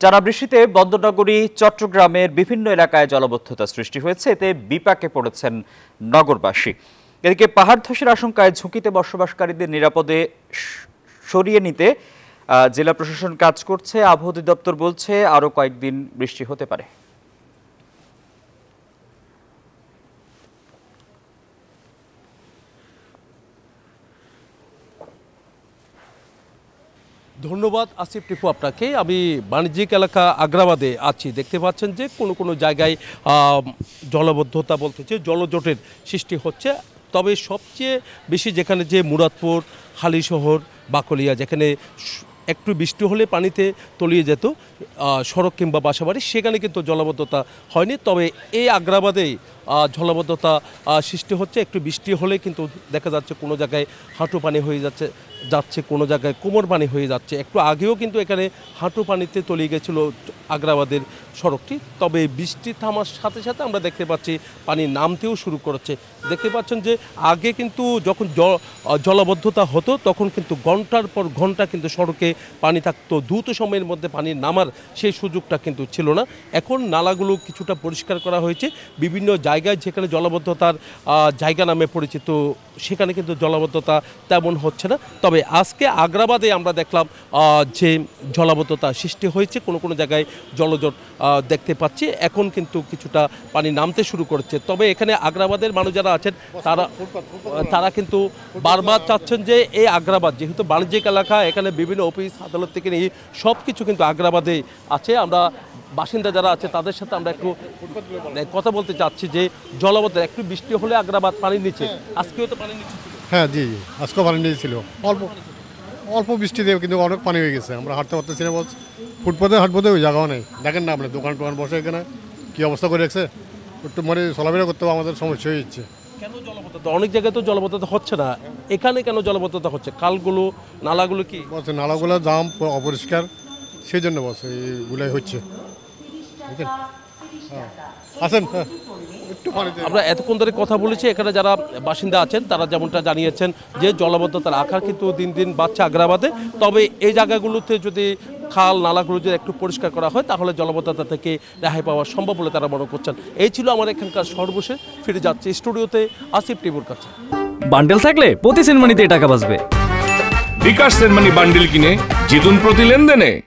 টানা বৃষ্টিতে বন্দরনগরী চট্টগ্রামের বিভিন্ন এলাকায় জলাবদ্ধতা সৃষ্টি হয়েছে, এতে বিপাকে পড়েছেন নগরবাসী। এদিকে পাহাড় ধসের আশঙ্কায় ঝুঁকিতে বসবাসকারীদের নিরাপদে সরিয়ে নিতে জেলা প্রশাসন কাজ করছে। আবহাওয়া অধিদপ্তর বলছে আরও কয়েকদিন বৃষ্টি হতে পারে। ধন্যবাদ আসিফ টিপু আপনাকে। আমি বাণিজ্যিক এলাকা আগ্রাবাদে আছি। দেখতে পাচ্ছেন যে কোনো জায়গায় জলাবদ্ধতা বলতেছে জলজটের সৃষ্টি হচ্ছে। তবে সবচেয়ে বেশি যেখানে যে মুরাদপুর, হালিশহর, বাকলিয়া, যেখানে একটু বৃষ্টি হলে পানিতে তলিয়ে যেত সড়ক কিংবা বাসাবাড়ি, সেখানে কিন্তু জলাবদ্ধতা হয়নি। তবে এই আগ্রাবাদেই জলাবদ্ধতা সৃষ্টি হচ্ছে। একটু বৃষ্টি হলে কিন্তু দেখা যাচ্ছে কোনো জায়গায় হাঁটু পানি হয়ে যাচ্ছে, কোনো জায়গায় কোমর পানি হয়ে যাচ্ছে। একটু আগেও কিন্তু এখানে হাঁটু পানিতে তলিয়ে গেছিল আগ্রাবাদের সড়কটি। তবে বৃষ্টি থামার সাথে সাথে আমরা দেখতে পাচ্ছি পানি নামতেও শুরু করেছে। দেখতে পাচ্ছেন যে আগে কিন্তু যখন জলাবদ্ধতা হতো তখন কিন্তু ঘন্টার পর ঘন্টা কিন্তু সড়কে পানি থাকতো, দ্রুত সময়ের মধ্যে পানি নামার সেই সুযোগটা কিন্তু ছিল না। এখন নালাগুলো কিছুটা পরিষ্কার করা হয়েছে। বিভিন্ন জায়গায় যেখানে জলাবদ্ধতার জায়গা নামে পরিচিত সেখানে কিন্তু জলাবদ্ধতা তেমন হচ্ছে না। তবে আজকে আগ্রাবাদে আমরা দেখলাম যে জলাবদ্ধতা সৃষ্টি হয়েছে, কোনো জায়গায় জলজট দেখতে পাচ্ছি। এখন কিন্তু কিছুটা পানি নামতে শুরু করেছে। তবে এখানে আগ্রাবাদের মানুষ যারা আছেন তারা কিন্তু বারবার চাচ্ছেন যে এই আগ্রাবাদ যেহেতু বাণিজ্যিক এলাকা, এখানে বিভিন্ন অফিস আদালত থেকে নিয়ে সব কিছু কিন্তু আগ্রাবাদে আছে। আমরা বাসিন্দা যারা আছে তাদের সাথে আমরা একটু কথা বলতে চাচ্ছি যে জলাবদ্ধতা একটু বৃষ্টি হলে আগ্রাবাদ পানির নিচে, আজকেও তো পানির নিচে ছিল। হ্যাঁ জি, আজকেও পানি নিচে ছিল। অল্প বৃষ্টি দিয়ে কিন্তু অনেক পানি হয়ে গেছে। আমরা হাঁটতে পারতেছি না, ফুটপাতে হাঁটবতে ওই জায়গাও নেই। দেখেন না আপনি দোকান বসে এখানে কী অবস্থা করে রাখছে। একটু চলাফেরা করতেও আমাদের সমস্যা হয়ে যাচ্ছে। কেন জলাবদ্ধতা? অনেক জায়গায় তো জলাবদ্ধতা হচ্ছে না, এখানে কেন জলাবদ্ধতা হচ্ছে? খালগুলো, নালাগুলো কি বলছে নালাগুলো জাম, অপরিষ্কার, সেই জন্য বলছে এইগুলাই হচ্ছে। বুঝলেন? আসেন একটু পানিতে। আমরা এতক্ষণ ধরে কথা বলেছি, এখানে যারা বাসিন্দা আছেন তারা যেমনটা জানিয়েছেন যে জলাবদ্ধতার আকার কিন্তু দিন দিন বাড়ছে আগ্রাবাদে। তবে এই জায়গাগুলোতে যদি খাল নালাগুলো যদি একটু পরিষ্কার করা হয় তাহলে জলাবদ্ধতা থেকে রেহাই পাওয়া সম্ভব বলে তারা মনে করছেন। এই ছিল আমার এখানকার সর্বশেষ। ফিরে যাচ্ছে স্টুডিওতে আসিফ টিপুর কাছে। বান্ডেল থাকলে প্রতি সেনমানিতে টাকা বাঁচবে। বিকাশ সেনমানি বান্ডেল কিনে জিতুন প্রতি লেনদেনে।